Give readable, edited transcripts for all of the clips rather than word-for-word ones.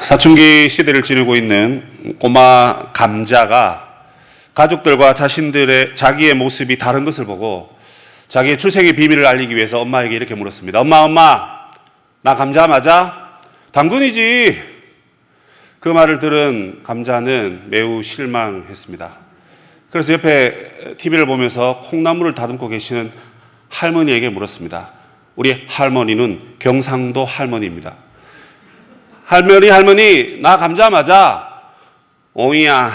사춘기 시대를 지내고 있는 꼬마 감자가 가족들과 자기의 모습이 다른 것을 보고 자기의 출생의 비밀을 알리기 위해서 엄마에게 이렇게 물었습니다. 엄마, 나 감자 맞아? 당근이지. 그 말을 들은 감자는 매우 실망했습니다. 그래서 옆에 TV를 보면서 콩나물을 다듬고 계시는 할머니에게 물었습니다. 우리 할머니는 경상도 할머니입니다. 할머니, 나 감자 맞아? 오이야.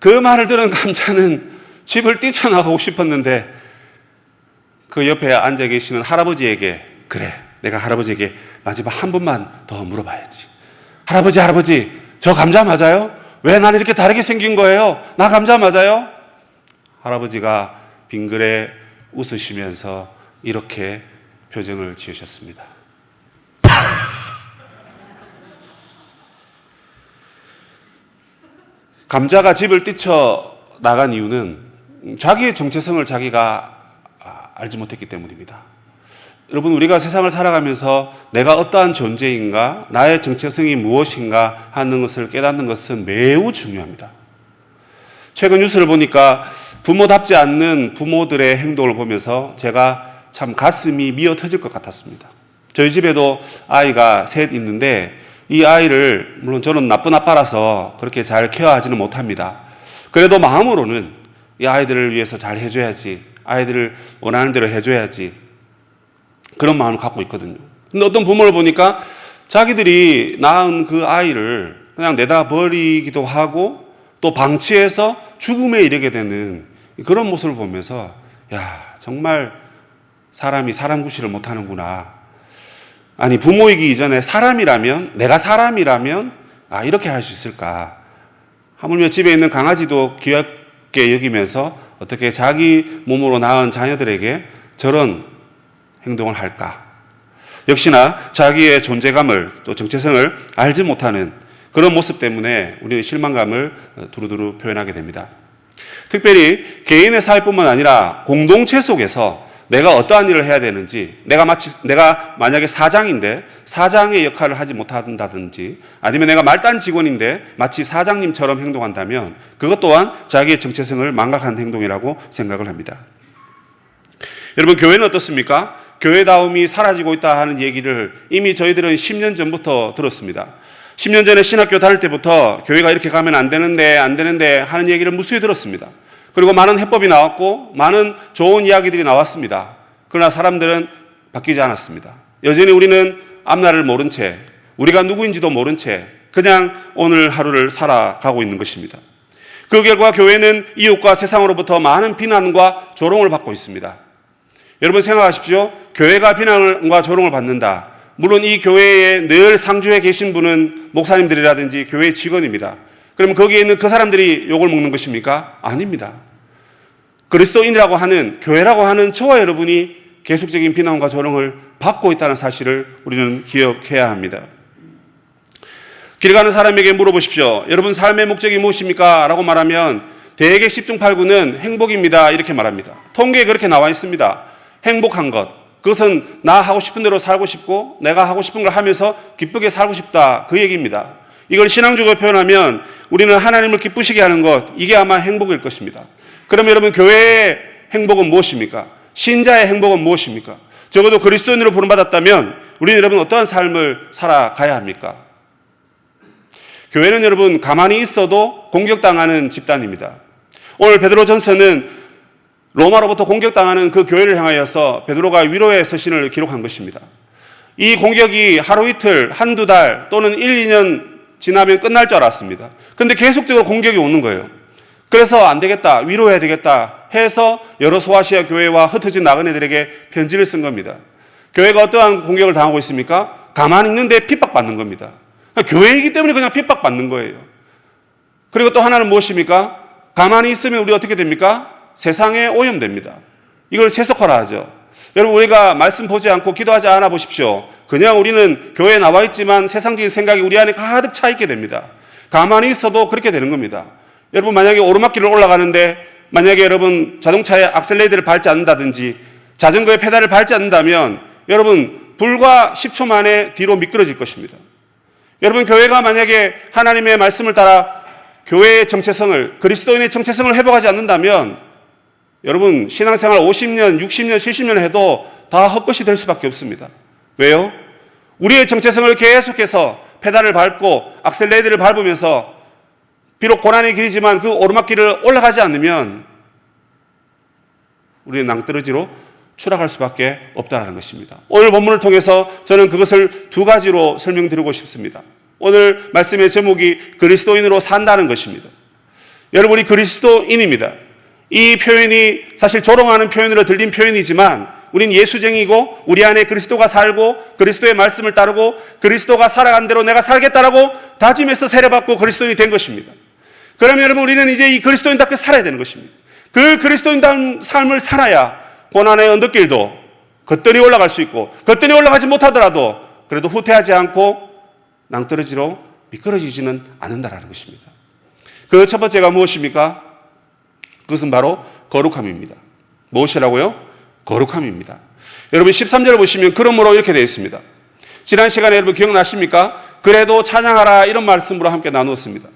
그 말을 들은 감자는 집을 뛰쳐나가고 싶었는데 그 옆에 앉아 계시는 할아버지에게, 그래, 내가 할아버지에게 마지막 한 번만 더 물어봐야지. 할아버지, 저 감자 맞아요? 왜 나는 이렇게 다르게 생긴 거예요? 나 감자 맞아요? 할아버지가 빙그레 웃으시면서 이렇게 표정을 지으셨습니다. 감자가 집을 뛰쳐나간 이유는 자기의 정체성을 자기가 알지 못했기 때문입니다. 여러분, 우리가 세상을 살아가면서 내가 어떠한 존재인가, 나의 정체성이 무엇인가 하는 것을 깨닫는 것은 매우 중요합니다. 최근 뉴스를 보니까 부모답지 않는 부모들의 행동을 보면서 제가 참 가슴이 미어 터질 것 같았습니다. 저희 집에도 아이가 셋 있는데 이 아이를 물론 저는 나쁜 아빠라서 그렇게 잘 케어하지는 못합니다. 그래도 마음으로는 이 아이들을 위해서 잘 해줘야지, 아이들을 원하는 대로 해줘야지, 그런 마음을 갖고 있거든요. 근데 어떤 부모를 보니까 자기들이 낳은 그 아이를 그냥 내다 버리기도 하고 또 방치해서 죽음에 이르게 되는 그런 모습을 보면서 정말 사람이 사람 구실을 못하는구나. 아니, 부모이기 이전에 내가 사람이라면 이렇게 할 수 있을까. 하물며 집에 있는 강아지도 귀엽게 여기면서 어떻게 자기 몸으로 낳은 자녀들에게 저런 행동을 할까. 역시나 자기의 존재감을 또 정체성을 알지 못하는 그런 모습 때문에 우리는 실망감을 두루두루 표현하게 됩니다. 특별히 개인의 사회뿐만 아니라 공동체 속에서 내가 어떠한 일을 해야 되는지, 내가 만약에 사장인데 사장의 역할을 하지 못한다든지, 아니면 내가 말단 직원인데 마치 사장님처럼 행동한다면 그것 또한 자기의 정체성을 망각하는 행동이라고 생각을 합니다. 여러분, 교회는 어떻습니까? 교회다움이 사라지고 있다 하는 얘기를 이미 저희들은 10년 전부터 들었습니다. 10년 전에 신학교 다닐 때부터 교회가 이렇게 가면 안 되는데 하는 얘기를 무수히 들었습니다. 그리고 많은 해법이 나왔고 많은 좋은 이야기들이 나왔습니다. 그러나 사람들은 바뀌지 않았습니다. 여전히 우리는 앞날을 모른 채, 우리가 누구인지도 모른 채 그냥 오늘 하루를 살아가고 있는 것입니다. 그 결과 교회는 이웃과 세상으로부터 많은 비난과 조롱을 받고 있습니다. 여러분 생각하십시오. 교회가 비난과 조롱을 받는다. 물론 이 교회에 늘 상주해 계신 분은 목사님들이라든지 교회 직원입니다. 그럼 거기에 있는 그 사람들이 욕을 먹는 것입니까? 아닙니다. 그리스도인이라고 하는, 교회라고 하는 저와 여러분이 계속적인 비난과 조롱을 받고 있다는 사실을 우리는 기억해야 합니다. 길 가는 사람에게 물어보십시오. 여러분 삶의 목적이 무엇입니까? 라고 말하면 대개 10중 8구는 행복입니다. 이렇게 말합니다. 통계에 그렇게 나와 있습니다. 행복한 것, 그것은 나 하고 싶은 대로 살고 싶고 내가 하고 싶은 걸 하면서 기쁘게 살고 싶다, 그 얘기입니다. 이걸 신앙적으로 표현하면 우리는 하나님을 기쁘시게 하는 것, 이게 아마 행복일 것입니다. 그럼 여러분, 교회의 행복은 무엇입니까? 신자의 행복은 무엇입니까? 적어도 그리스도인으로 부름받았다면 우리는 여러분 어떠한 삶을 살아가야 합니까? 교회는 여러분 가만히 있어도 공격당하는 집단입니다. 오늘 베드로전서는 로마로부터 공격당하는 그 교회를 향하여서 베드로가 위로의 서신을 기록한 것입니다. 이 공격이 하루 이틀, 한두 달 또는 1, 2년 지나면 끝날 줄 알았습니다. 그런데 계속적으로 공격이 오는 거예요. 그래서 안 되겠다, 위로해야 되겠다 해서 여러 소아시아 교회와 흩어진 나그네들에게 편지를 쓴 겁니다. 교회가 어떠한 공격을 당하고 있습니까? 가만히 있는데 핍박받는 겁니다. 교회이기 때문에 그냥 핍박받는 거예요. 그리고 또 하나는 무엇입니까? 가만히 있으면 우리 어떻게 됩니까? 세상에 오염됩니다. 이걸 세속화라 하죠. 여러분, 우리가 말씀 보지 않고 기도하지 않아 보십시오. 그냥 우리는 교회에 나와 있지만 세상적인 생각이 우리 안에 가득 차 있게 됩니다. 가만히 있어도 그렇게 되는 겁니다. 여러분, 만약에 오르막길을 올라가는데 만약에 여러분 자동차의 악셀레이터를 밟지 않는다든지 자전거의 페달을 밟지 않는다면 여러분 불과 10초 만에 뒤로 미끄러질 것입니다. 여러분, 교회가 만약에 하나님의 말씀을 따라 교회의 정체성을, 그리스도인의 정체성을 회복하지 않는다면 여러분, 신앙생활 50년, 60년, 70년 해도 다 헛것이 될 수밖에 없습니다. 왜요? 우리의 정체성을 계속해서 페달을 밟고 악셀레이터를 밟으면서 비록 고난의 길이지만 그 오르막길을 올라가지 않으면 우리는 낭떠러지로 추락할 수밖에 없다는 것입니다. 오늘 본문을 통해서 저는 그것을 두 가지로 설명드리고 싶습니다. 오늘 말씀의 제목이 그리스도인으로 산다는 것입니다. 여러분이 그리스도인입니다. 이 표현이 사실 조롱하는 표현으로 들린 표현이지만 우린 예수쟁이고 우리 안에 그리스도가 살고 그리스도의 말씀을 따르고 그리스도가 살아간 대로 내가 살겠다라고 다짐해서 세례받고 그리스도인이 된 것입니다. 그러면 여러분, 우리는 이제 이 그리스도인답게 살아야 되는 것입니다. 그 그리스도인다운 삶을 살아야 고난의 언덕길도 거뜬히 올라갈 수 있고, 거뜬히 올라가지 못하더라도 그래도 후퇴하지 않고 낭떠러지로 미끄러지지는 않는다라는 것입니다. 그 첫 번째가 무엇입니까? 그것은 바로 거룩함입니다. 무엇이라고요? 거룩함입니다. 여러분, 13절을 보시면 그러므로 이렇게 되어 있습니다. 지난 시간에 여러분 기억나십니까? 그래도 찬양하라, 이런 말씀으로 함께 나누었습니다.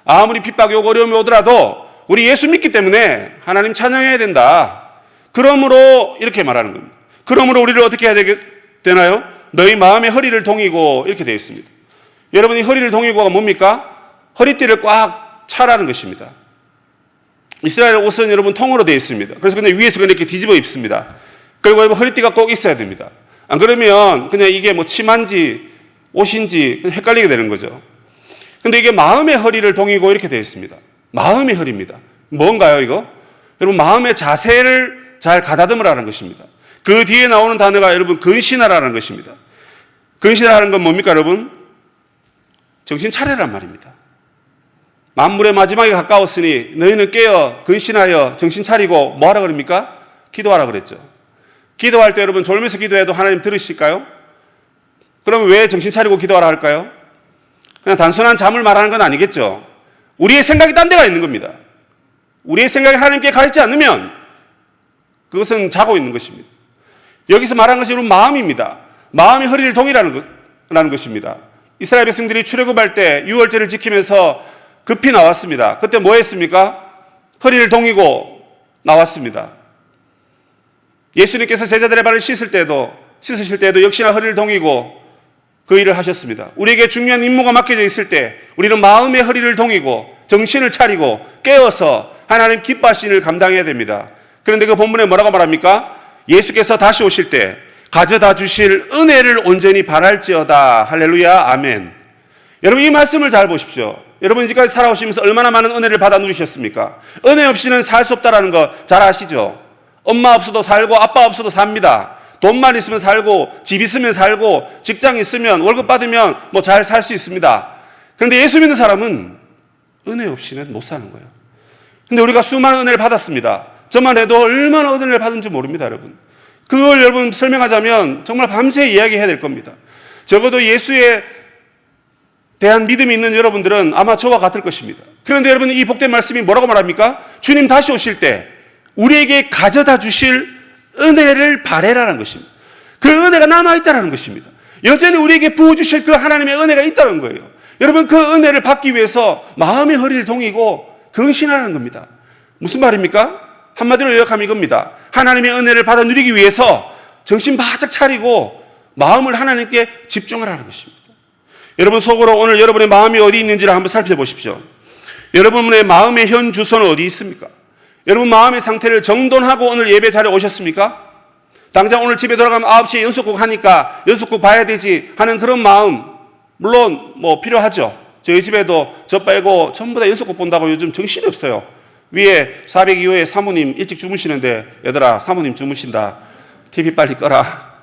아무리 핍박이 오고 어려움이 오더라도 우리 예수 믿기 때문에 하나님 찬양해야 된다. 그러므로 이렇게 말하는 겁니다. 그러므로 우리를 어떻게 해야 되나요? 너희 마음의 허리를 동이고, 이렇게 되어 있습니다. 여러분, 이 허리를 동이고가 뭡니까? 허리띠를 꽉 차라는 것입니다. 이스라엘 옷은 여러분 통으로 되어 있습니다. 그래서 그냥 위에서 그냥 이렇게 뒤집어 입습니다. 그리고 여러분 허리띠가 꼭 있어야 됩니다. 안 그러면 그냥 이게 뭐 치마인지 옷인지 헷갈리게 되는 거죠. 근데 이게 마음의 허리를 동이고 이렇게 되어 있습니다. 마음의 허리입니다. 뭔가요, 이거? 여러분, 마음의 자세를 잘 가다듬으라는 것입니다. 그 뒤에 나오는 단어가 여러분 근신하라는 것입니다. 근신하라는 건 뭡니까, 여러분? 정신 차려란 말입니다. 만물의 마지막에 가까웠으니 너희는 깨어 근신하여 정신 차리고 뭐 하라 그럽니까? 기도하라 그랬죠. 기도할 때 여러분 졸면서 기도해도 하나님 들으실까요? 그러면 왜 정신 차리고 기도하라 할까요? 그냥 단순한 잠을 말하는 건 아니겠죠. 우리의 생각이 딴 데가 있는 겁니다. 우리의 생각이 하나님께 가 있지 않으면 그것은 자고 있는 것입니다. 여기서 말하는 것이 여러분 마음입니다. 마음이 허리를 동이라는 것입니다. 이스라엘 백성들이 출애굽할 때 유월절을 지키면서 급히 나왔습니다. 그때 뭐 했습니까? 허리를 동이고 나왔습니다. 예수님께서 제자들의 발을 씻으실 때도 역시나 허리를 동이고 그 일을 하셨습니다. 우리에게 중요한 임무가 맡겨져 있을 때 우리는 마음의 허리를 동이고 정신을 차리고 깨어서 하나님 기뻐하시는 일을 감당해야 됩니다. 그런데 그 본문에 뭐라고 말합니까? 예수께서 다시 오실 때 가져다 주실 은혜를 온전히 바랄지어다. 할렐루야, 아멘. 여러분, 이 말씀을 잘 보십시오. 여러분, 이제까지 살아오시면서 얼마나 많은 은혜를 받아 누리셨습니까? 은혜 없이는 살 수 없다는 거 잘 아시죠? 엄마 없어도 살고 아빠 없어도 삽니다. 돈만 있으면 살고 집 있으면 살고 직장 있으면 월급 받으면 뭐 잘 살 수 있습니다. 그런데 예수 믿는 사람은 은혜 없이는 못 사는 거예요. 근데 우리가 수많은 은혜를 받았습니다. 저만 해도 얼마나 은혜를 받은지 모릅니다, 여러분. 그걸 여러분 설명하자면 정말 밤새 이야기해야 될 겁니다. 적어도 예수에 대한 믿음이 있는 여러분들은 아마 저와 같을 것입니다. 그런데 여러분, 이 복된 말씀이 뭐라고 말합니까? 주님 다시 오실 때 우리에게 가져다 주실 은혜를 바래라는 것입니다. 그 은혜가 남아있다는 것입니다. 여전히 우리에게 부어주실 그 하나님의 은혜가 있다는 거예요. 여러분, 그 은혜를 받기 위해서 마음의 허리를 동이고 근신하는 겁니다. 무슨 말입니까? 한마디로 요약하면 이겁니다. 하나님의 은혜를 받아 누리기 위해서 정신 바짝 차리고 마음을 하나님께 집중하라는 것입니다. 여러분, 속으로 오늘 여러분의 마음이 어디 있는지를 한번 살펴보십시오. 여러분의 마음의 현 주소는 어디 있습니까? 여러분 마음의 상태를 정돈하고 오늘 예배 자리에 오셨습니까? 당장 오늘 집에 돌아가면 9시에 연속곡 하니까 연속곡 봐야 되지 하는 그런 마음, 물론 뭐 필요하죠. 저희 집에도 저 빼고 전부 다 연속곡 본다고 요즘 정신이 없어요. 위에 402호에 사모님 일찍 주무시는데, 얘들아 사모님 주무신다, TV 빨리 꺼라.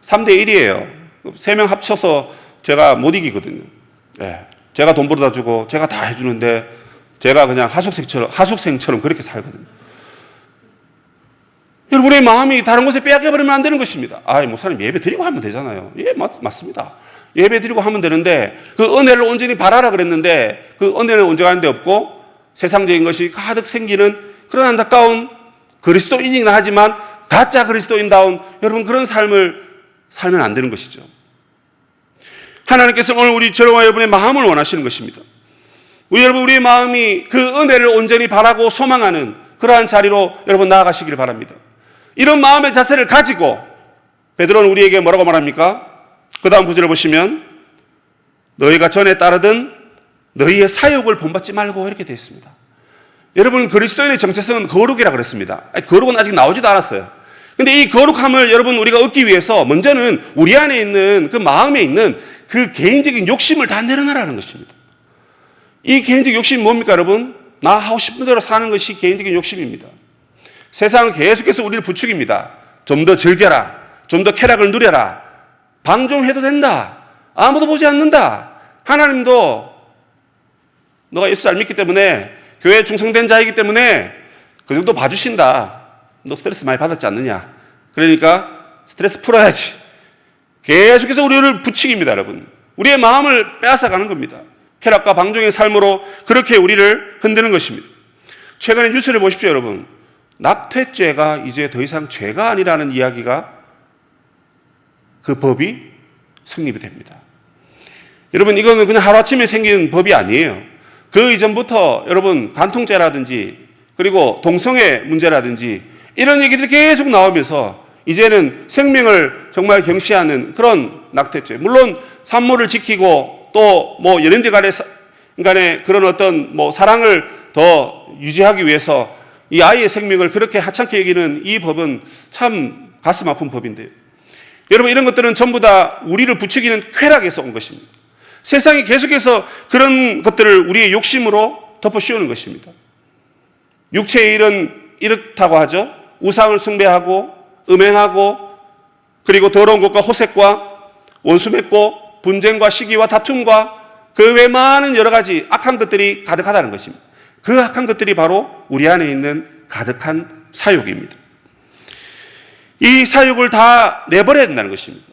3대1이에요. 3명 합쳐서 제가 못 이기거든요. 네. 제가 돈 벌어다 주고 제가 다 해주는데 제가 그냥 하숙생처럼 그렇게 살거든요. 여러분의 마음이 다른 곳에 빼앗겨버리면 안 되는 것입니다. 목사님 예배 드리고 하면 되잖아요. 예, 맞습니다. 예배 드리고 하면 되는데 그 은혜를 온전히 바라라 그랬는데 그 은혜는 온전한 데 없고 세상적인 것이 가득 생기는 그런 안타까운 그리스도인이긴 하지만 가짜 그리스도인다운 여러분 그런 삶을 살면 안 되는 것이죠. 하나님께서 오늘 우리 저와 여러분의 마음을 원하시는 것입니다. 우리의 마음이 그 은혜를 온전히 바라고 소망하는 그러한 자리로 여러분 나아가시길 바랍니다. 이런 마음의 자세를 가지고 베드로는 우리에게 뭐라고 말합니까? 그 다음 구절을 보시면 너희가 전에 따르던 너희의 사욕을 본받지 말고 이렇게 되어 있습니다. 여러분, 그리스도인의 정체성은 거룩이라 그랬습니다. 거룩은 아직 나오지도 않았어요. 근데 이 거룩함을 여러분 우리가 얻기 위해서 먼저는 우리 안에 있는 그 마음에 있는 그 개인적인 욕심을 다 내려놔라는 것입니다. 이 개인적 욕심이 뭡니까, 여러분? 나 하고 싶은 대로 사는 것이 개인적인 욕심입니다. 세상은 계속해서 우리를 부추깁니다. 좀 더 즐겨라. 좀 더 쾌락을 누려라. 방종해도 된다. 아무도 보지 않는다. 하나님도 너가 예수 잘 믿기 때문에, 교회에 충성된 자이기 때문에 그 정도 봐주신다. 너 스트레스 많이 받았지 않느냐. 그러니까 스트레스 풀어야지. 계속해서 우리를 부추깁니다, 여러분. 우리의 마음을 빼앗아가는 겁니다. 쾌락과 방종의 삶으로 그렇게 우리를 흔드는 것입니다. 최근에 뉴스를 보십시오, 여러분. 낙태죄가 이제 더 이상 죄가 아니라는 이야기가, 그 법이 성립이 됩니다. 여러분, 이거는 그냥 하루아침에 생긴 법이 아니에요. 그 이전부터 여러분 간통죄라든지 그리고 동성애 문제라든지 이런 얘기들이 계속 나오면서 이제는 생명을 정말 경시하는 그런 낙태죄. 물론 산모를 지키고 또 뭐 연인들 간의 그런 어떤 뭐 사랑을 더 유지하기 위해서 이 아이의 생명을 그렇게 하찮게 여기는 이 법은 참 가슴 아픈 법인데요. 여러분, 이런 것들은 전부 다 우리를 부추기는 쾌락에서 온 것입니다. 세상이 계속해서 그런 것들을 우리의 욕심으로 덮어 씌우는 것입니다. 육체의 일은 이렇다고 하죠. 우상을 숭배하고 음행하고 그리고 더러운 것과 호색과 원수 맺고 분쟁과 시기와 다툼과 그 외 많은 여러 가지 악한 것들이 가득하다는 것입니다. 그 악한 것들이 바로 우리 안에 있는 가득한 사욕입니다. 이 사욕을 다 내버려야 된다는 것입니다.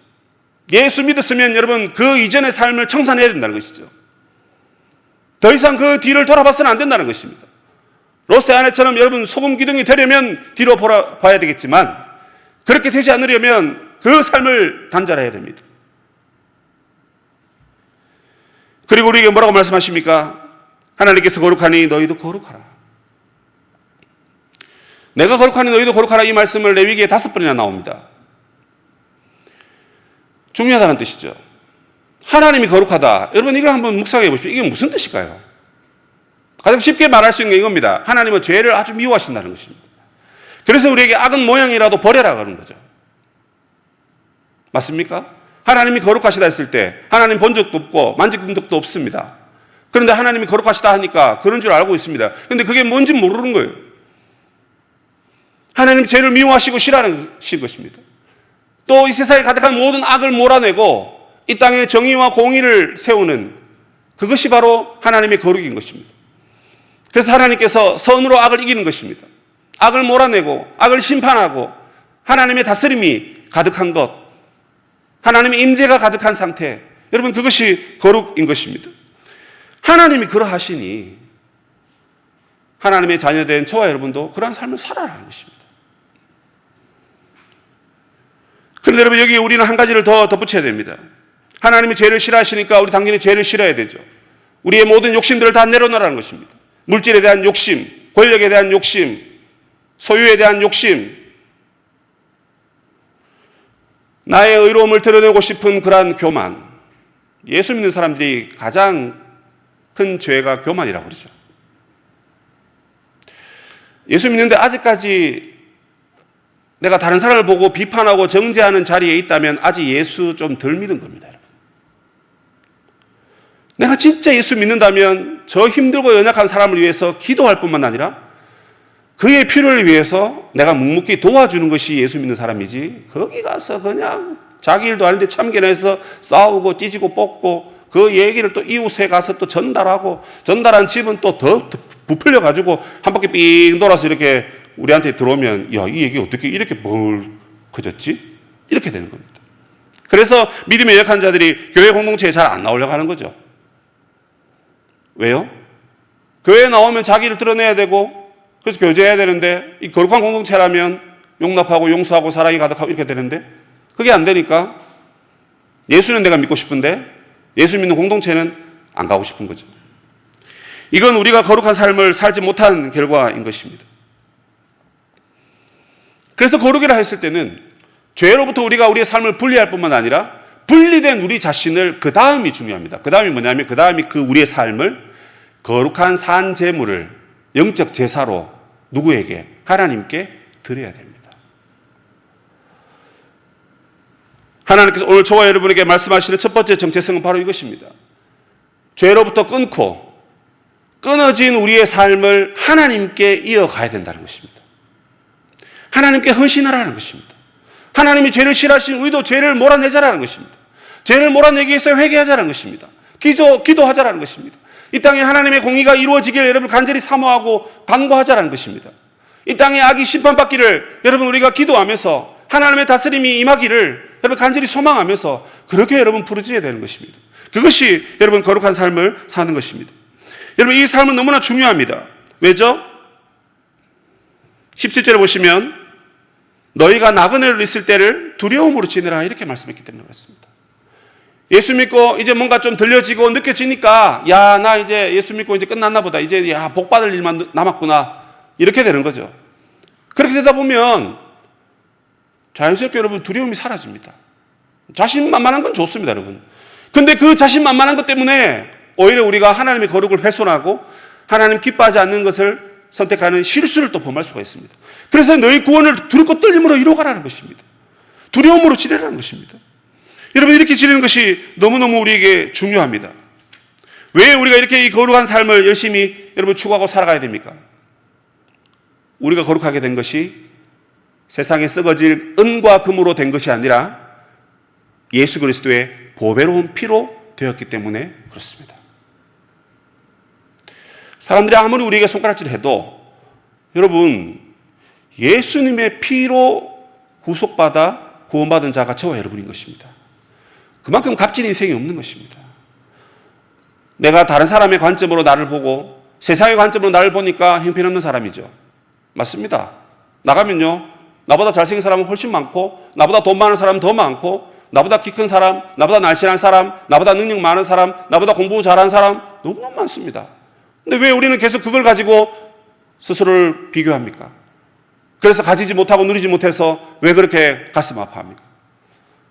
예수 믿었으면 여러분 그 이전의 삶을 청산해야 된다는 것이죠. 더 이상 그 뒤를 돌아봐서는 안 된다는 것입니다. 롯의 아내처럼 여러분 소금 기둥이 되려면 뒤로 봐야 되겠지만 그렇게 되지 않으려면 그 삶을 단절해야 됩니다. 그리고 우리에게 뭐라고 말씀하십니까? 하나님께서 거룩하니 너희도 거룩하라. 내가 거룩하니 너희도 거룩하라, 이 말씀을 레위기에 5번이나 나옵니다. 중요하다는 뜻이죠. 하나님이 거룩하다. 여러분, 이걸 한번 묵상해 보십시오. 이게 무슨 뜻일까요? 가장 쉽게 말할 수 있는 게 이겁니다. 하나님은 죄를 아주 미워하신다는 것입니다. 그래서 우리에게 악은 모양이라도 버려라 그러는 거죠. 맞습니까? 하나님이 거룩하시다 했을 때 하나님 본 적도 없고 만져본 적도 없습니다. 그런데 하나님이 거룩하시다 하니까 그런 줄 알고 있습니다. 그런데 그게 뭔지 모르는 거예요. 하나님 죄를 미워하시고 싫어하신 것입니다. 또 이 세상에 가득한 모든 악을 몰아내고 이 땅에 정의와 공의를 세우는 그것이 바로 하나님의 거룩인 것입니다. 그래서 하나님께서 선으로 악을 이기는 것입니다. 악을 몰아내고 악을 심판하고 하나님의 다스림이 가득한 것, 하나님의 임재가 가득한 상태, 여러분 그것이 거룩인 것입니다. 하나님이 그러하시니 하나님의 자녀된 저와 여러분도 그러한 삶을 살아라는 것입니다. 그런데 여러분, 여기 우리는 한 가지를 더 덧붙여야 됩니다. 하나님이 죄를 싫어하시니까 우리 당연히 죄를 싫어야 되죠. 우리의 모든 욕심들을 다 내려놓으라는 것입니다. 물질에 대한 욕심, 권력에 대한 욕심, 소유에 대한 욕심, 나의 의로움을 드러내고 싶은 그러한 교만. 예수 믿는 사람들이 가장 큰 죄가 교만이라고 그러죠. 예수 믿는데 아직까지 내가 다른 사람을 보고 비판하고 정죄하는 자리에 있다면 아직 예수 좀 덜 믿은 겁니다, 여러분. 내가 진짜 예수 믿는다면 저 힘들고 연약한 사람을 위해서 기도할 뿐만 아니라 그의 필요를 위해서 내가 묵묵히 도와주는 것이 예수 믿는 사람이지, 거기 가서 그냥 자기 일도 아닌데 참견해서 싸우고 찢고 뽑고 그 얘기를 또 이웃에 가서 또 전달하고, 전달한 집은 또 더 부풀려 가지고 한 바퀴 삥 돌아서 이렇게 우리한테 들어오면, 야, 이 얘기 어떻게 이렇게 뭘 커졌지? 이렇게 되는 겁니다. 그래서 믿음의 약한 자들이 교회 공동체에 잘 안 나오려고 하는 거죠. 왜요? 교회에 나오면 자기를 드러내야 되고, 그래서 교제해야 되는데, 이 거룩한 공동체라면 용납하고 용서하고 사랑이 가득하고 이렇게 되는데, 그게 안 되니까 예수는 내가 믿고 싶은데 예수 믿는 공동체는 안 가고 싶은 거죠. 이건 우리가 거룩한 삶을 살지 못한 결과인 것입니다. 그래서 거룩이라 했을 때는 죄로부터 우리가 우리의 삶을 분리할 뿐만 아니라 분리된 우리 자신을 그 다음이 중요합니다. 그 다음이 뭐냐면 그 다음이 그 우리의 삶을 거룩한 산 제물을 영적 제사로 누구에게? 하나님께 드려야 됩니다. 하나님께서 오늘 저와 여러분에게 말씀하시는 첫 번째 정체성은 바로 이것입니다. 죄로부터 끊어진 우리의 삶을 하나님께 이어가야 된다는 것입니다. 하나님께 헌신하라는 것입니다. 하나님이 죄를 싫어하시는 우리도 죄를 몰아내자라는 것입니다. 죄를 몰아내기 위해서 회개하자라는 것입니다. 기도하자라는 것입니다. 이 땅에 하나님의 공의가 이루어지기를 여러분 간절히 사모하고 간구하자라는 것입니다. 이 땅에 악이 심판받기를 여러분 우리가 기도하면서 하나님의 다스림이 임하기를 여러분 간절히 소망하면서 그렇게 여러분 부르짖어야 되는 것입니다. 그것이 여러분 거룩한 삶을 사는 것입니다. 여러분 이 삶은 너무나 중요합니다. 왜죠? 17절에 보시면 너희가 나그네로 있을 때를 두려움으로 지내라 이렇게 말씀했기 때문에 그렇습니다. 예수 믿고 이제 뭔가 좀 들려지고 느껴지니까 야, 나 이제 예수 믿고 이제 끝났나 보다. 이제 야, 복 받을 일만 남았구나. 이렇게 되는 거죠. 그렇게 되다 보면 자연스럽게 여러분 두려움이 사라집니다. 자신만만한 건 좋습니다, 여러분. 근데 그 자신만만한 것 때문에 오히려 우리가 하나님의 거룩을 훼손하고 하나님 기뻐하지 않는 것을 선택하는 실수를 또 범할 수가 있습니다. 그래서 너희 구원을 두렵고 떨림으로 이루어가라는 것입니다. 두려움으로 지내라는 것입니다. 여러분 이렇게 지내는 것이 너무너무 우리에게 중요합니다. 왜 우리가 이렇게 이 거룩한 삶을 열심히 여러분 추구하고 살아가야 됩니까? 우리가 거룩하게 된 것이 세상에 썩어질 은과 금으로 된 것이 아니라 예수 그리스도의 보배로운 피로 되었기 때문에 그렇습니다. 사람들이 아무리 우리에게 손가락질을 해도 여러분 예수님의 피로 구속받아 구원받은 자가 저와 여러분인 것입니다. 그만큼 값진 인생이 없는 것입니다. 내가 다른 사람의 관점으로 나를 보고 세상의 관점으로 나를 보니까 형편없는 사람이죠. 맞습니다. 나가면요 나보다 잘생긴 사람은 훨씬 많고 나보다 돈 많은 사람은 더 많고 나보다 키 큰 사람, 나보다 날씬한 사람, 나보다 능력 많은 사람, 나보다 공부 잘하는 사람 너무너무 많습니다. 근데 왜 우리는 계속 그걸 가지고 스스로를 비교합니까? 그래서 가지지 못하고 누리지 못해서 왜 그렇게 가슴 아파합니까?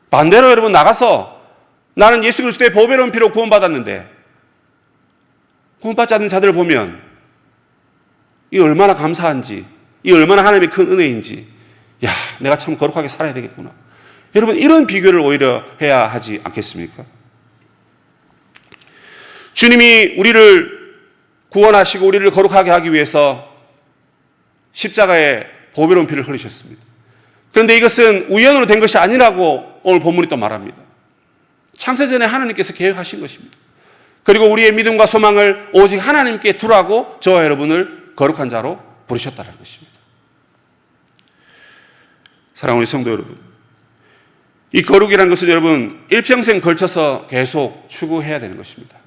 반대로 여러분 나가서 나는 예수 그리스도의 보배로운 피로 구원받았는데 구원받지 않는 자들을 보면 이 얼마나 감사한지 이 얼마나 하나님의 큰 은혜인지 야 내가 참 거룩하게 살아야 되겠구나. 여러분 이런 비교를 오히려 해야 하지 않겠습니까? 주님이 우리를 구원하시고 우리를 거룩하게 하기 위해서 십자가에 보배로운 피를 흘리셨습니다. 그런데 이것은 우연으로 된 것이 아니라고 오늘 본문이 또 말합니다. 창세전에 하나님께서 계획하신 것입니다. 그리고 우리의 믿음과 소망을 오직 하나님께 두라고 저와 여러분을 거룩한 자로 부르셨다는 것입니다. 사랑하는 성도 여러분, 이 거룩이라는 것은 여러분 일평생 걸쳐서 계속 추구해야 되는 것입니다.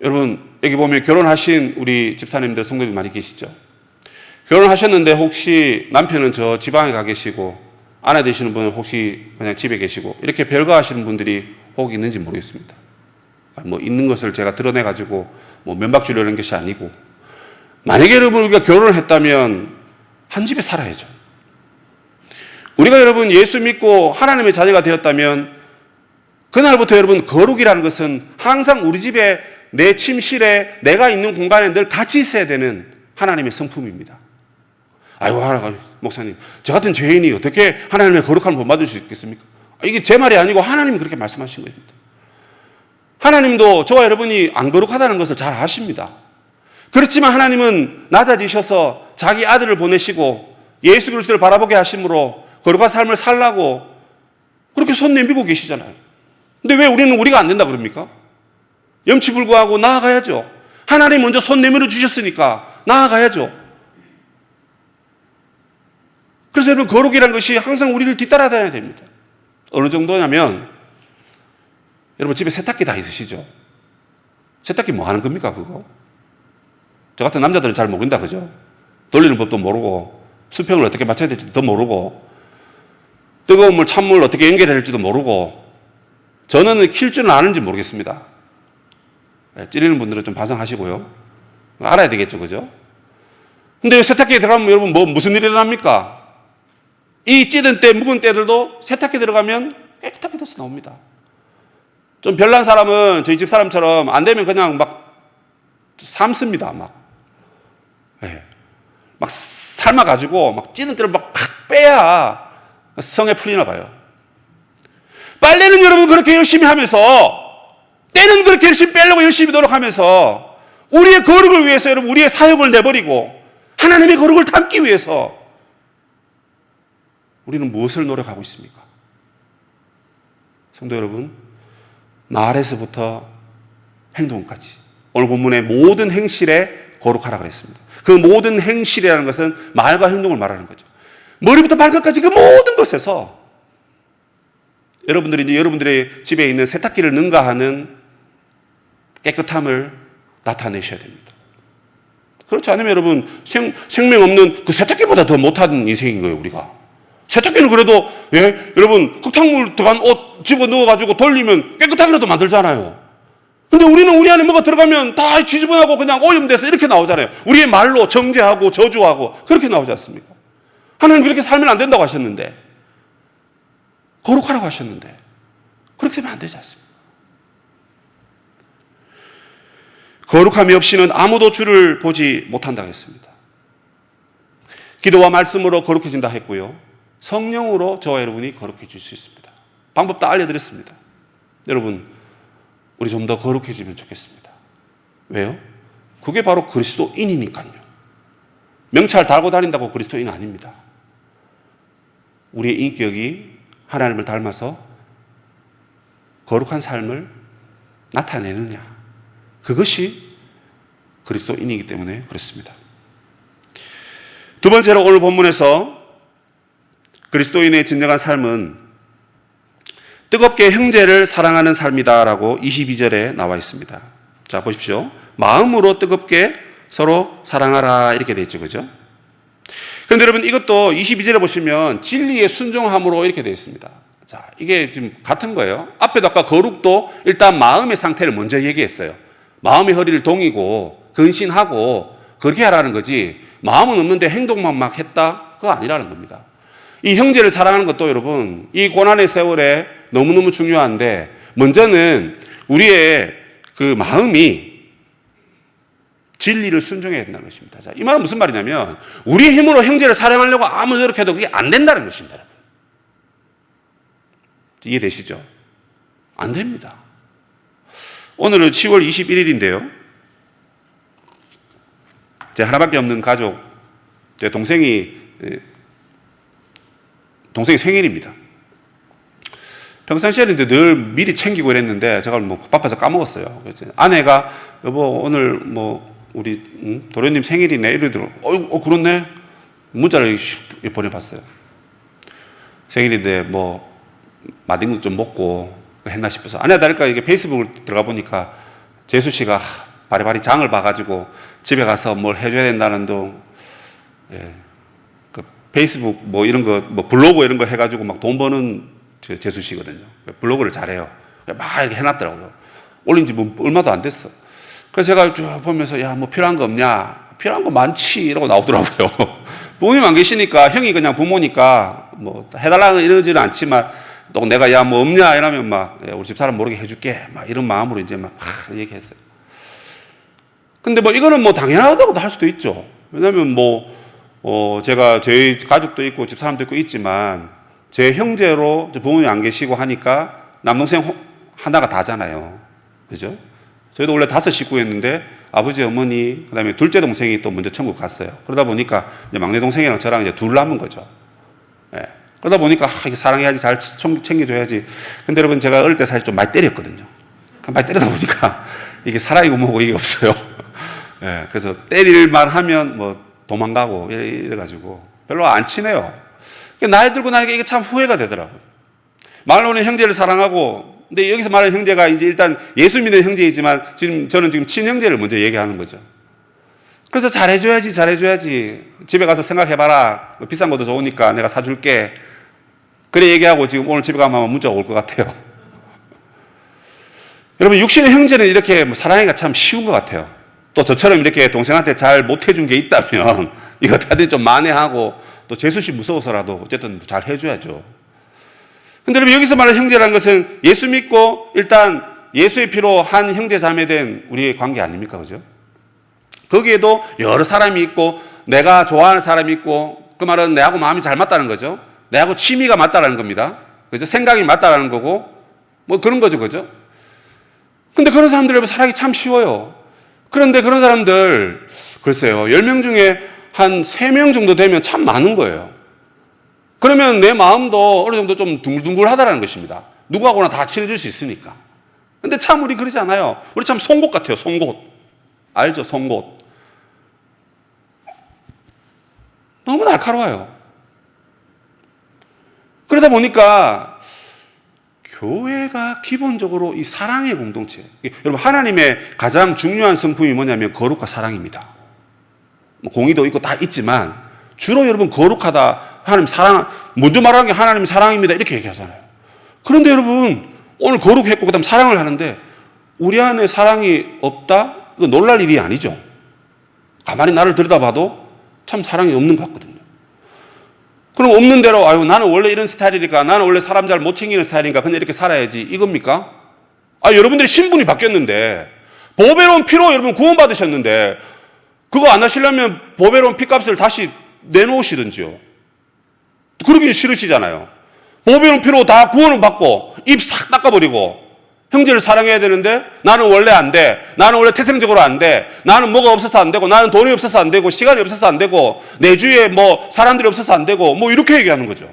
여러분 여기 보면 결혼하신 우리 집사님들 성도님 많이 계시죠? 결혼하셨는데 혹시 남편은 저 지방에 가 계시고 아내 되시는 분은 혹시 그냥 집에 계시고 이렇게 별거하시는 분들이 혹 있는지 모르겠습니다. 뭐 있는 것을 제가 드러내가지고 뭐 면박 주려는 것이 아니고 만약에 여러분 우리가 결혼을 했다면 한 집에 살아야죠. 우리가 여러분 예수 믿고 하나님의 자녀가 되었다면 그날부터 여러분 거룩이라는 것은 항상 우리 집에 내 침실에 내가 있는 공간에 늘 같이 있어야 되는 하나님의 성품입니다. 아이고 목사님 저 같은 죄인이 어떻게 하나님의 거룩함을 본받을 수 있겠습니까? 이게 제 말이 아니고 하나님이 그렇게 말씀하신 겁니다. 하나님도 저와 여러분이 안 거룩하다는 것을 잘 아십니다. 그렇지만 하나님은 낮아지셔서 자기 아들을 보내시고 예수 그리스도를 바라보게 하심으로 거룩한 삶을 살라고 그렇게 손 내밀고 계시잖아요. 근데 왜 우리는 우리가 안 된다 그럽니까? 염치불구하고 나아가야죠. 하나님 먼저 손 내밀어 주셨으니까 나아가야죠. 그래서 여러분 거룩이라는 것이 항상 우리를 뒤따라다녀야 됩니다. 어느 정도냐면 여러분 집에 세탁기 다 있으시죠? 세탁기 뭐 하는 겁니까 그거? 저 같은 남자들은 잘 모른다 그죠? 돌리는 법도 모르고 수평을 어떻게 맞춰야 될지도 모르고 뜨거운 물 찬물 어떻게 연결해야 될지도 모르고 저는 킬 줄은 아는지 모르겠습니다. 찌르는 분들은 좀 반성하시고요. 알아야 되겠죠, 그죠? 근데 세탁기에 들어가면 여러분 무슨 일이 일어납니까? 이 찌든 때, 묵은 때들도 세탁기에 들어가면 깨끗하게 돼서 나옵니다. 좀 별난 사람은 저희 집 사람처럼 안 되면 그냥 막 삶습니다, 막. 네. 막 삶아가지고 막 찌든 때를 막 팍 빼야 성에 풀리나 봐요. 빨래는 여러분 그렇게 열심히 하면서, 때는 그렇게 열심히 빼려고 열심히 노력하면서, 우리의 거룩을 위해서 여러분, 우리의 사역을 내버리고, 하나님의 거룩을 담기 위해서, 우리는 무엇을 노력하고 있습니까? 성도 여러분, 말에서부터 행동까지, 오늘 본문의 모든 행실에 거룩하라 그랬습니다. 그 모든 행실이라는 것은 말과 행동을 말하는 거죠. 머리부터 발끝까지 그 모든 것에서 여러분들이 이제 여러분들의 집에 있는 세탁기를 능가하는 깨끗함을 나타내셔야 됩니다. 그렇지 않으면 여러분 생명 없는 그 세탁기보다 더 못한 인생인 거예요, 우리가. 세탁기는 그래도 여러분 흙탕물 들어간 옷 집어넣어가지고 돌리면 깨끗하게라도 만들잖아요. 근데 우리는 우리 안에 뭐가 들어가면 다 지저분하고 그냥 오염돼서 이렇게 나오잖아요. 우리의 말로 정죄하고 저주하고 그렇게 나오지 않습니까? 하나님 그렇게 살면 안 된다고 하셨는데, 거룩하라고 하셨는데 그렇게 되면 안 되지 않습니까? 거룩함이 없이는 아무도 주를 보지 못한다고 했습니다. 기도와 말씀으로 거룩해진다 했고요, 성령으로 저와 여러분이 거룩해질 수 있습니다. 방법 다 알려드렸습니다. 여러분, 우리 좀 더 거룩해지면 좋겠습니다. 왜요? 그게 바로 그리스도인이니까요. 명찰 달고 다닌다고 그리스도인 아닙니다. 우리의 인격이 하나님을 닮아서 거룩한 삶을 나타내느냐, 그것이 그리스도인이기 때문에 그렇습니다. 두 번째로 오늘 본문에서 그리스도인의 진정한 삶은 뜨겁게 형제를 사랑하는 삶이다라고 22절에 나와 있습니다. 자, 보십시오. 마음으로 뜨겁게 서로 사랑하라 이렇게 되어 있죠, 그죠? 그런데 여러분, 이것도 22절에 보시면 진리의 순종함으로 이렇게 되어 있습니다. 자, 이게 지금 같은 거예요. 앞에도 아까 거룩도 일단 마음의 상태를 먼저 얘기했어요. 마음의 허리를 동이고 근신하고 그렇게 하라는 거지, 마음은 없는데 행동만 막 했다? 그거 아니라는 겁니다. 이 형제를 사랑하는 것도 여러분, 이 고난의 세월에 너무너무 중요한데, 먼저는 우리의 그 마음이 진리를 순종해야 된다는 것입니다. 자, 이 말은 무슨 말이냐면, 우리의 힘으로 형제를 사랑하려고 아무리 노력해도 그게 안 된다는 것입니다. 여러분. 이해되시죠? 안 됩니다. 오늘은 10월 21일인데요. 제 하나밖에 없는 가족, 제 동생이 생일입니다. 평상시에는 늘 미리 챙기고 이랬는데 제가 뭐 바빠서 까먹었어요. 그래서 아내가 여보 오늘 뭐 우리 도련님 생일이네 이러더라고. 그렇네. 문자를 보내봤어요. 생일인데 뭐 맛있는 것 좀 먹고 했나 싶어서 아내가 다를까 이게 페이스북을 들어가 보니까 재수 씨가 바리바리 장을 봐가지고 집에 가서 뭘 해줘야 된다는 둥, 그 페이스북 뭐 이런 거 뭐 블로그 이런 거 해가지고 막 돈 버는 재수 씨거든요. 블로그를 잘해요. 막 이렇게 해놨더라고요. 올린 지 뭐 얼마도 안 됐어. 그래서 제가 쭉 보면서 야 뭐 필요한 거 없냐? 필요한 거 많지 이러고 나오더라고요. 부모님 안 계시니까 형이 그냥 부모니까 뭐 해달라는 이러지는 않지만 또 내가 야 뭐 없냐 이러면 막 우리 집 사람 모르게 해줄게 막 이런 마음으로 이제 막 얘기했어요. 근데 뭐 이거는 뭐 당연하다고도 할 수도 있죠. 왜냐면 제가 저희 가족도 있고 집 사람도 있고 있지만 제 형제로 부모님 안 계시고 하니까 남동생 하나가 다잖아요. 그죠? 저희도 원래 5 식구였는데 아버지, 어머니, 그 다음에 둘째 동생이 또 먼저 천국 갔어요. 그러다 보니까 이제 막내 동생이랑 저랑 이제 둘 남은 거죠. 예. 그러다 보니까 이게 사랑해야지, 잘 챙겨줘야지. 근데 여러분 제가 어릴 때 사실 좀 많이 때렸거든요. 많이 때리다 보니까 이게 사랑이고 뭐고 이게 없어요. 예. 그래서 때릴만 하면 뭐 도망가고 이래가지고 별로 안 친해요. 나이 들고 나니까 이게 참 후회가 되더라고요. 말로는 형제를 사랑하고, 근데 여기서 말하는 형제가 이제 일단 예수 믿는 형제이지만 저는 지금 친형제를 먼저 얘기하는 거죠. 그래서 잘해줘야지. 집에 가서 생각해봐라. 비싼 것도 좋으니까 내가 사줄게. 그래 얘기하고 지금 오늘 집에 가면 문자가 올 것 같아요. 여러분, 육신의 형제는 이렇게 뭐 사랑하기가 참 쉬운 것 같아요. 또 저처럼 이렇게 동생한테 잘 못해준 게 있다면 이거 다들 좀 만회하고 또 재수씨 무서워서라도 어쨌든 잘 해줘야죠. 근데 여러분, 여기서 말하는 형제라는 것은 예수 믿고 일단 예수의 피로 한 형제 자매 된 우리의 관계 아닙니까? 그죠? 거기에도 여러 사람이 있고 내가 좋아하는 사람이 있고, 그 말은 내하고 마음이 잘 맞다는 거죠. 내하고 취미가 맞다라는 겁니다. 그죠? 생각이 맞다라는 거고 뭐 그런 거죠. 그죠? 근데 그런 사람들 살아가기 참 쉬워요. 그런데 그런 사람들 글쎄요, 10명 중에 한 3명 정도 되면 참 많은 거예요. 그러면 내 마음도 어느 정도 좀 둥글둥글하다라는 것입니다. 누구하고나 다 친해질 수 있으니까. 근데 참 우리 그러지 않아요. 우리 참 송곳 같아요. 송곳. 알죠? 송곳. 너무 날카로워요. 그러다 보니까 교회가 기본적으로 이 사랑의 공동체. 여러분, 하나님의 가장 중요한 성품이 뭐냐면 거룩과 사랑입니다. 뭐 공의도 있고 다 있지만 주로 여러분 거룩하다, 하나님 사랑, 먼저 말하는 게 하나님 사랑입니다 이렇게 얘기하잖아요. 그런데 여러분, 오늘 거룩했고 그 다음 사랑을 하는데 우리 안에 사랑이 없다? 이거 놀랄 일이 아니죠. 가만히 나를 들여다봐도 참 사랑이 없는 것 같거든요. 그럼 없는 대로 아유 나는 원래 이런 스타일이니까, 나는 원래 사람 잘 못 챙기는 스타일이니까 그냥 이렇게 살아야지, 이겁니까? 여러분들이 신분이 바뀌었는데, 보배로운 피로 여러분 구원받으셨는데 그거 안 하시려면 보배로운 피값을 다시 내놓으시든지요. 그러기 싫으시잖아요. 보배로운 피로 다 구원을 받고 입 싹 닦아버리고 형제를 사랑해야 되는데 나는 원래 안 돼, 나는 원래 태생적으로 안 돼, 나는 뭐가 없어서 안 되고, 나는 돈이 없어서 안 되고, 시간이 없어서 안 되고, 내 주위에 뭐 사람들이 없어서 안 되고, 뭐 이렇게 얘기하는 거죠.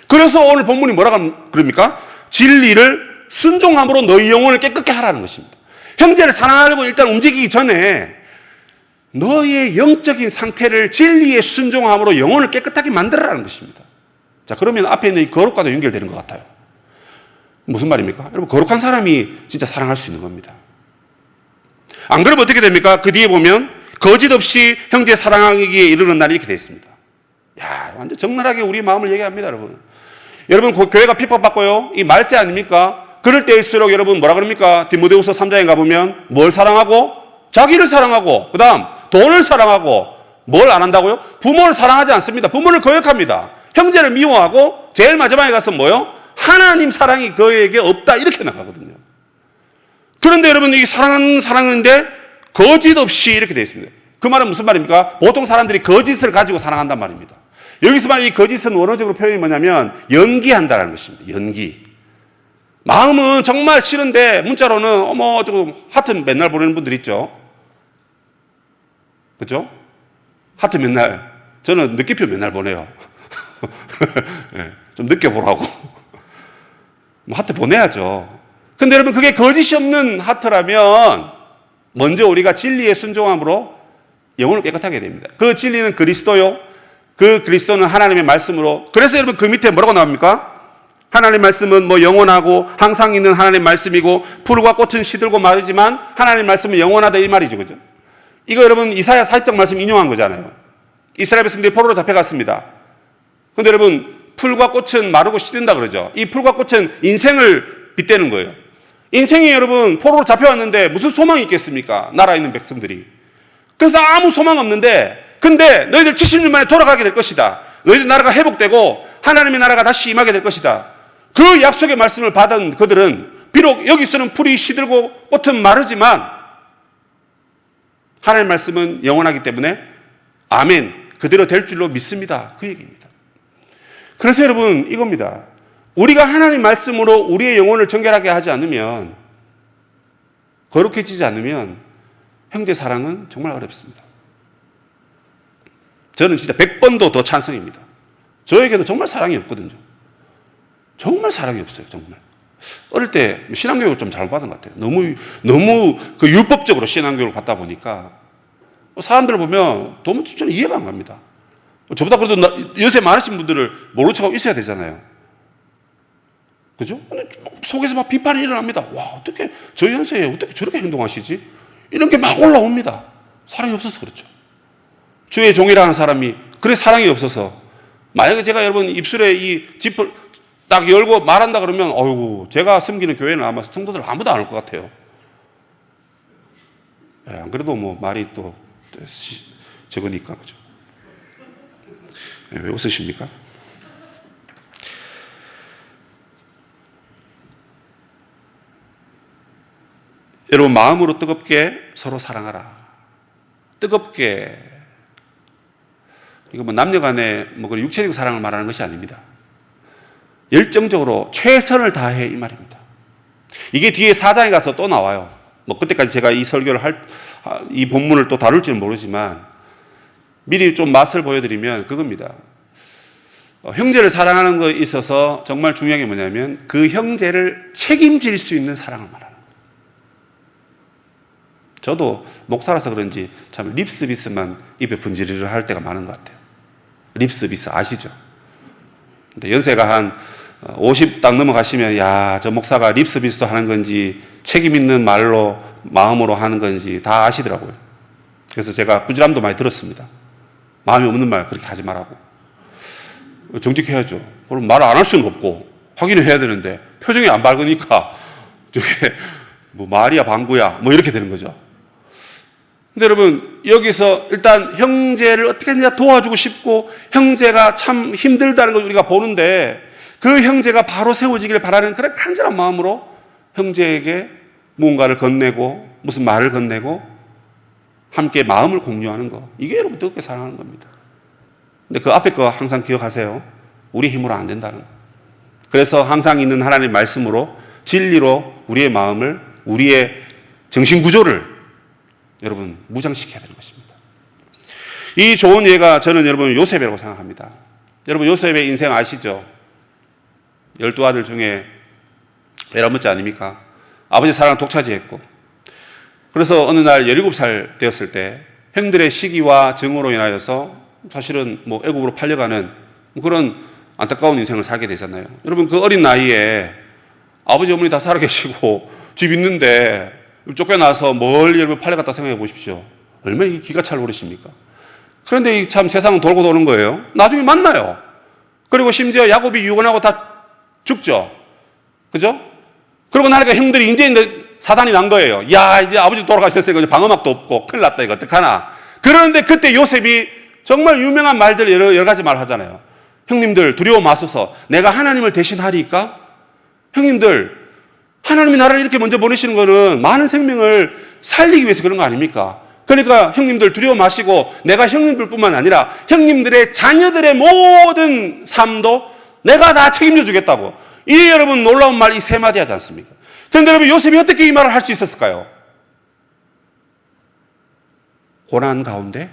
그래서 오늘 본문이 뭐라고 그럽니까? 진리를 순종함으로 너희 영혼을 깨끗게 하라는 것입니다. 형제를 사랑하려고 일단 움직이기 전에 너희의 영적인 상태를 진리에 순종함으로 영혼을 깨끗하게 만들어라는 것입니다. 자, 그러면 앞에 있는 이 거룩과도 연결되는 것 같아요. 무슨 말입니까? 여러분, 거룩한 사람이 진짜 사랑할 수 있는 겁니다. 안 그러면 어떻게 됩니까? 그 뒤에 보면 거짓 없이 형제 사랑하기에 이르는 날이 이렇게 되어 있습니다. 야, 완전 적나라하게 우리 마음을 얘기합니다, 여러분. 여러분, 교회가 핍박받고요, 이 말세 아닙니까? 그럴 때일수록 여러분 뭐라 그럽니까? 디모데후서 3장에 가보면 뭘 사랑하고? 자기를 사랑하고, 그 다음 돈을 사랑하고, 뭘 안 한다고요? 부모를 사랑하지 않습니다. 부모를 거역합니다. 형제를 미워하고, 제일 마지막에 가서 뭐요? 하나님 사랑이 그에게 없다, 이렇게 나가거든요. 그런데 여러분, 이 사랑하는 사랑인데 거짓 없이 이렇게 되어 있습니다. 그 말은 무슨 말입니까? 보통 사람들이 거짓을 가지고 사랑한단 말입니다. 여기서 말하는 이 거짓은 원어적으로 표현이 뭐냐면 연기한다는 것입니다. 연기. 마음은 정말 싫은데 문자로는 조금 하트 맨날 보내는 분들 있죠. 그렇죠? 하트 맨날, 저는 느낌표 맨날 보내요. 네, 좀 느껴보라고. 뭐 하트 보내야죠. 근데 여러분, 그게 거짓이 없는 하트라면 먼저 우리가 진리에 순종함으로 영혼을 깨끗하게 됩니다. 그 진리는 그리스도요, 그 그리스도는 하나님의 말씀으로. 그래서 여러분, 그 밑에 뭐라고 나옵니까? 하나님의 말씀은 뭐 영원하고 항상 있는 하나님의 말씀이고 풀과 꽃은 시들고 마르지만 하나님의 말씀은 영원하다, 이 말이죠. 그죠? 이거 여러분 이사야 40장 말씀 인용한 거잖아요. 이스라엘 백성들이 포로로 잡혀갔습니다. 근데 여러분, 풀과 꽃은 마르고 시든다 그러죠. 이 풀과 꽃은 인생을 빗대는 거예요. 인생이 여러분 포로로 잡혀왔는데 무슨 소망이 있겠습니까? 나라에 있는 백성들이. 그래서 아무 소망 없는데, 근데 너희들 70년 만에 돌아가게 될 것이다. 너희들 나라가 회복되고 하나님의 나라가 다시 임하게 될 것이다. 그 약속의 말씀을 받은 그들은 비록 여기서는 풀이 시들고 꽃은 마르지만 하나님의 말씀은 영원하기 때문에 아멘, 그대로 될 줄로 믿습니다. 그 얘기입니다. 그래서 여러분, 이겁니다. 우리가 하나님 말씀으로 우리의 영혼을 정결하게 하지 않으면, 거룩해지지 않으면 형제 사랑은 정말 어렵습니다. 저는 진짜 100번도 더 찬성입니다. 저에게도 정말 사랑이 없거든요. 정말 사랑이 없어요, 정말. 어릴 때 신앙교육을 좀 잘못 받은 것 같아요. 너무 그 율법적으로 신앙교육을 받다 보니까 사람들을 보면 너무 저는 이해가 안 갑니다. 저보다 그래도 연세 많으신 분들을 모른 척하고 있어야 되잖아요. 그죠? 속에서 막 비판이 일어납니다. 와, 어떻게 저 연세에 어떻게 저렇게 행동하시지? 이런 게 막 올라옵니다. 사랑이 없어서 그렇죠. 주의 종이라는 사람이 그래 사랑이 없어서, 만약에 제가 여러분 입술에 이 지퍼 딱 열고 말한다 그러면 어이구 제가 섬기는 교회는 아마 성도들 아무도 안 올 것 같아요. 예, 안 그래도 뭐 말이 또 적으니까 그죠? 예, 왜 웃으십니까? 여러분 마음으로 뜨겁게 서로 사랑하라. 뜨겁게 이거 뭐 남녀간의 뭐 그런 육체적 사랑을 말하는 것이 아닙니다. 열정적으로 최선을 다해 이 말입니다. 이게 뒤에 4장에 가서 또 나와요. 뭐 그때까지 제가 이 설교를 이 본문을 또 다룰지는 모르지만 미리 좀 맛을 보여드리면 그겁니다. 형제를 사랑하는 것에 있어서 정말 중요한 게 뭐냐면 그 형제를 책임질 수 있는 사랑을 말하는 거예요. 저도 목사라서 그런지 참 립스비스만 입에 분지르르 할 때가 많은 것 같아요. 립스비스 아시죠? 근데 연세가 한 50 딱 넘어가시면 야, 저 목사가 립스비스도 하는 건지 책임 있는 말로 마음으로 하는 건지 다 아시더라고요. 그래서 제가 꾸지람도 많이 들었습니다. 마음이 없는 말 그렇게 하지 말라고. 정직해야죠. 그럼 말 안 할 수는 없고 확인을 해야 되는데 표정이 안 밝으니까 저게 뭐 말이야 방구야 뭐 이렇게 되는 거죠. 근데 여러분 여기서 일단 형제를 어떻게든 도와주고 싶고 형제가 참 힘들다는 걸 우리가 보는데 그 형제가 바로 세워지기를 바라는 그런 간절한 마음으로 형제에게 무언가를 건네고 무슨 말을 건네고 함께 마음을 공유하는 거 이게 여러분 뜨겁게 사랑하는 겁니다. 근데 그 앞에 거 항상 기억하세요. 우리 힘으로 안 된다는 거. 그래서 항상 있는 하나님의 말씀으로 진리로 우리의 마음을 우리의 정신구조를 여러분 무장시켜야 되는 것입니다. 이 좋은 예가 저는 여러분 요셉이라고 생각합니다. 여러분 요셉의 인생 아시죠? 12아들 중에 11번째 아닙니까? 아버지 사랑을 독차지했고 그래서 어느 날 17살 되었을 때 형들의 시기와 증오로 인하여서 사실은 뭐 애국으로 팔려가는 그런 안타까운 인생을 살게 되잖아요. 여러분 그 어린 나이에 아버지 어머니 다 살아계시고 집 있는데 쫓겨나서 멀리 여러분 팔려갔다 생각해 보십시오. 얼마나 기가 찰 노릇입니까? 그런데 참 세상은 돌고 도는 거예요. 나중에 만나요. 그리고 심지어 야곱이 유언하고 다 죽죠. 그죠? 그러고 나니까 형들이 이제 사단이 난 거예요. 야, 이제 아버지 돌아가셨으니까 방어막도 없고 큰일 났다 이거 어떡하나. 그런데 그때 요셉이 정말 유명한 말들 여러 가지 말 하잖아요. 형님들 두려워 마소서 내가 하나님을 대신하리까? 형님들 하나님이 나를 이렇게 먼저 보내시는 거는 많은 생명을 살리기 위해서 그런 거 아닙니까? 그러니까 형님들 두려워 마시고 내가 형님들뿐만 아니라 형님들의 자녀들의 모든 삶도 내가 다 책임져 주겠다고. 이 여러분 놀라운 말 이 세 마디 하지 않습니까? 그런데 여러분 요셉이 어떻게 이 말을 할 수 있었을까요? 고난 가운데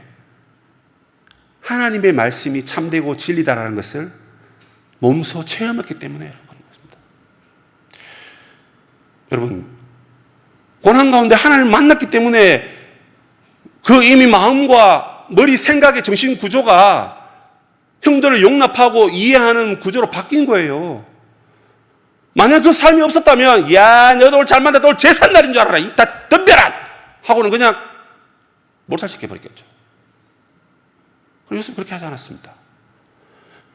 하나님의 말씀이 참되고 진리다라는 것을 몸소 체험했기 때문에 그런 것입니다. 여러분 고난 가운데 하나님을 만났기 때문에 그 이미 마음과 머리 생각의 정신 구조가 형들을 용납하고 이해하는 구조로 바뀐 거예요. 만약 그 삶이 없었다면 야 너도 오늘 잘 만났다 오늘 제삿날인 줄 알아라 이따 덤벼라 하고는 그냥 몰살시켜버렸겠죠. 요셉 그렇게 하지 않았습니다.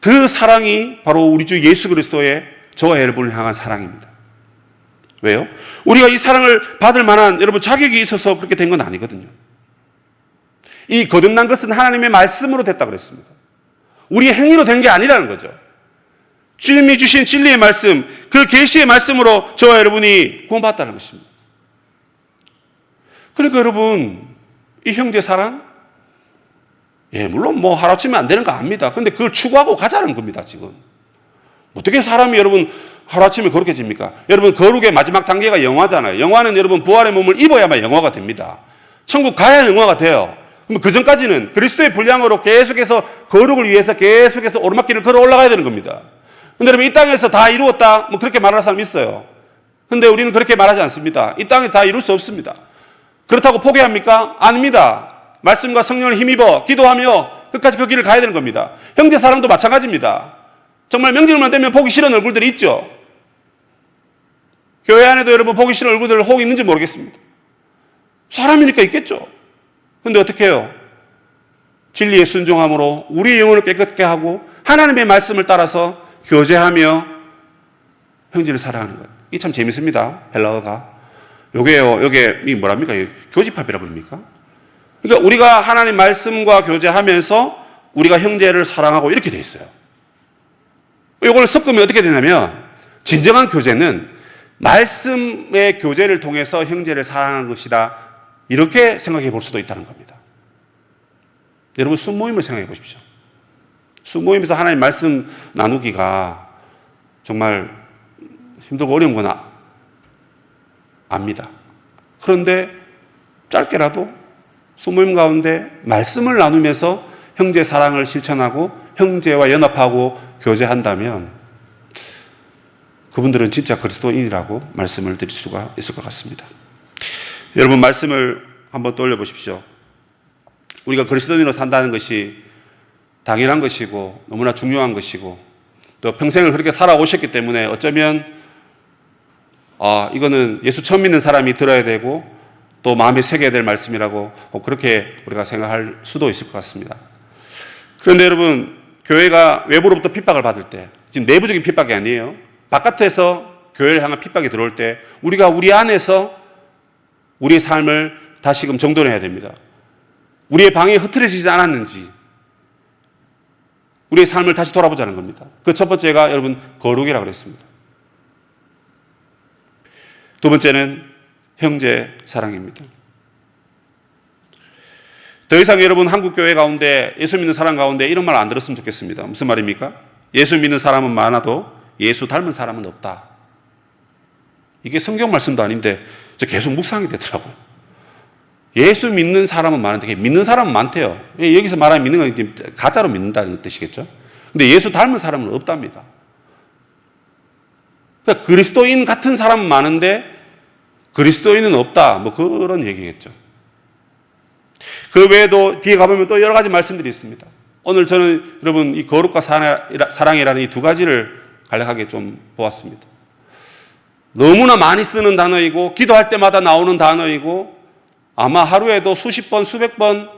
그 사랑이 바로 우리 주 예수 그리스도의 저와 여러분을 향한 사랑입니다. 왜요? 우리가 이 사랑을 받을 만한 여러분 자격이 있어서 그렇게 된 건 아니거든요. 이 거듭난 것은 하나님의 말씀으로 됐다 그랬습니다. 우리의 행위로 된 게 아니라는 거죠. 주님이 주신 진리의 말씀, 그 계시의 말씀으로 저와 여러분이 구원받았다는 것입니다. 그러니까 여러분 이 형제 사랑 물론 뭐 하루아침에 안 되는 거 압니다. 근데 그걸 추구하고 가자는 겁니다. 지금 어떻게 사람이 여러분 하루아침에 거룩해집니까? 여러분 거룩의 마지막 단계가 영화잖아요. 영화는 여러분 부활의 몸을 입어야만 영화가 됩니다. 천국 가야 영화가 돼요. 그럼 그 전까지는 그리스도의 분량으로 계속해서 거룩을 위해서 계속해서 오르막길을 걸어 올라가야 되는 겁니다. 근데 여러분 이 땅에서 다 이루었다 뭐 그렇게 말하는 사람 있어요. 근데 우리는 그렇게 말하지 않습니다. 이 땅에 다 이룰 수 없습니다. 그렇다고 포기합니까? 아닙니다. 말씀과 성령을 힘입어 기도하며 끝까지 그 길을 가야 되는 겁니다. 형제 사랑도 마찬가지입니다. 정말 명절만 되면 보기 싫은 얼굴들이 있죠. 교회 안에도 여러분 보기 싫은 얼굴들 혹 있는지 모르겠습니다. 사람이니까 있겠죠. 근데 어떻게 해요? 진리에 순종함으로 우리의 영혼을 깨끗게 하고 하나님의 말씀을 따라서 교제하며 형제를 사랑하는 것. 이게 참 재밌습니다. 헬라어가. 요게요, 요게, 이 뭐랍니까? 교집합이라고 그럽니까? 그러니까 우리가 하나님 말씀과 교제하면서 우리가 형제를 사랑하고 이렇게 돼 있어요. 이걸 섞으면 어떻게 되냐면, 진정한 교제는 말씀의 교제를 통해서 형제를 사랑하는 것이다. 이렇게 생각해 볼 수도 있다는 겁니다. 여러분, 순모임을 생각해 보십시오. 순모임에서 하나님 말씀 나누기가 정말 힘들고 어려운 건 압니다. 그런데 짧게라도 순모임 가운데 말씀을 나누면서 형제 사랑을 실천하고 형제와 연합하고 교제한다면 그분들은 진짜 그리스도인이라고 말씀을 드릴 수가 있을 것 같습니다. 여러분, 말씀을 한번 떠올려 보십시오. 우리가 그리스도인으로 산다는 것이 당연한 것이고 너무나 중요한 것이고 또 평생을 그렇게 살아오셨기 때문에 어쩌면 이거는 예수 처음 믿는 사람이 들어야 되고 또 마음에 새겨야 될 말씀이라고 그렇게 우리가 생각할 수도 있을 것 같습니다. 그런데 여러분, 교회가 외부로부터 핍박을 받을 때, 지금 내부적인 핍박이 아니에요. 바깥에서 교회를 향한 핍박이 들어올 때 우리가 우리 안에서 우리의 삶을 다시금 정돈해야 됩니다. 우리의 방이 흐트러지지 않았는지 우리의 삶을 다시 돌아보자는 겁니다. 그 첫 번째가 여러분 거룩이라고 그랬습니다. 두 번째는 형제 사랑입니다. 더 이상 여러분 한국 교회 가운데 예수 믿는 사람 가운데 이런 말 안 들었으면 좋겠습니다. 무슨 말입니까? 예수 믿는 사람은 많아도 예수 닮은 사람은 없다. 이게 성경 말씀도 아닌데 저 계속 묵상이 되더라고요. 예수 믿는 사람은 많은데 믿는 사람은 많대요. 여기서 말하는 믿는 건 가짜로 믿는다는 뜻이겠죠. 근데 예수 닮은 사람은 없답니다. 그러니까 그리스도인 같은 사람은 많은데 그리스도인은 없다. 뭐 그런 얘기겠죠. 그 외에도 뒤에 가보면 또 여러 가지 말씀들이 있습니다. 오늘 저는 여러분 이 거룩과 사랑이라는 이 두 가지를 간략하게 좀 보았습니다. 너무나 많이 쓰는 단어이고 기도할 때마다 나오는 단어이고 아마 하루에도 수십 번, 수백 번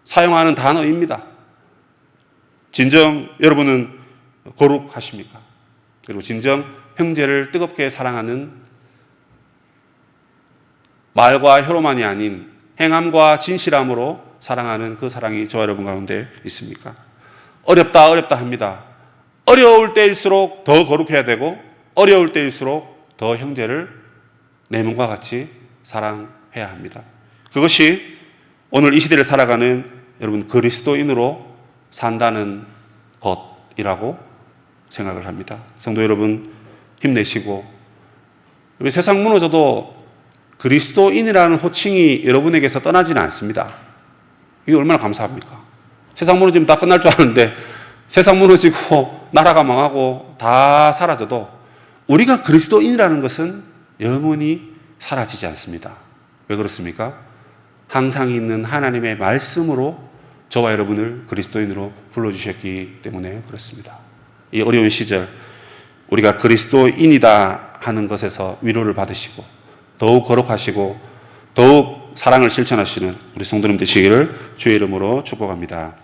사용하는 단어입니다. 진정 여러분은 거룩하십니까? 그리고 진정 형제를 뜨겁게 사랑하는 말과 혀로만이 아닌 행함과 진실함으로 사랑하는 그 사랑이 저와 여러분 가운데 있습니까? 어렵다 합니다. 어려울 때일수록 더 거룩해야 되고 어려울 때일수록 더 형제를 내 몸과 같이 사랑해야 합니다. 그것이 오늘 이 시대를 살아가는 여러분 그리스도인으로 산다는 것이라고 생각을 합니다. 성도 여러분 힘내시고 우리 세상 무너져도 그리스도인이라는 호칭이 여러분에게서 떠나지는 않습니다. 이게 얼마나 감사합니까? 세상 무너지면 다 끝날 줄 아는데 세상 무너지고 나라가 망하고 다 사라져도 우리가 그리스도인이라는 것은 영원히 사라지지 않습니다. 왜 그렇습니까? 항상 있는 하나님의 말씀으로 저와 여러분을 그리스도인으로 불러주셨기 때문에 그렇습니다. 이 어려운 시절 우리가 그리스도인이다 하는 것에서 위로를 받으시고 더욱 거룩하시고 더욱 사랑을 실천하시는 우리 성도님 되시기를 주의 이름으로 축복합니다.